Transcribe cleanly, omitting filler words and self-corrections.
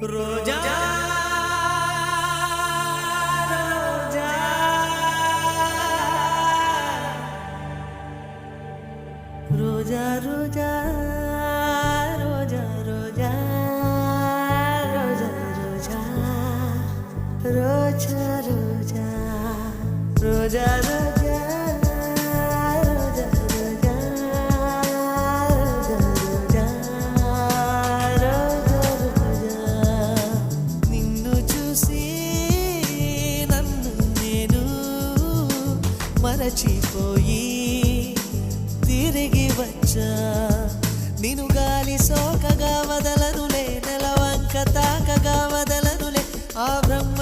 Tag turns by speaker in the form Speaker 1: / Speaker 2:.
Speaker 1: రోజా రోజా రోజా రోజా రోజా రోజా రోజా రోజా రోజా రోజా రోజా మరచిపోయి తిరిగి వచ్చా నిన్ను గాలి సోకగా వదలనులే నెలవంక తాకగా వదలనులే ఆ బ్రహ్మ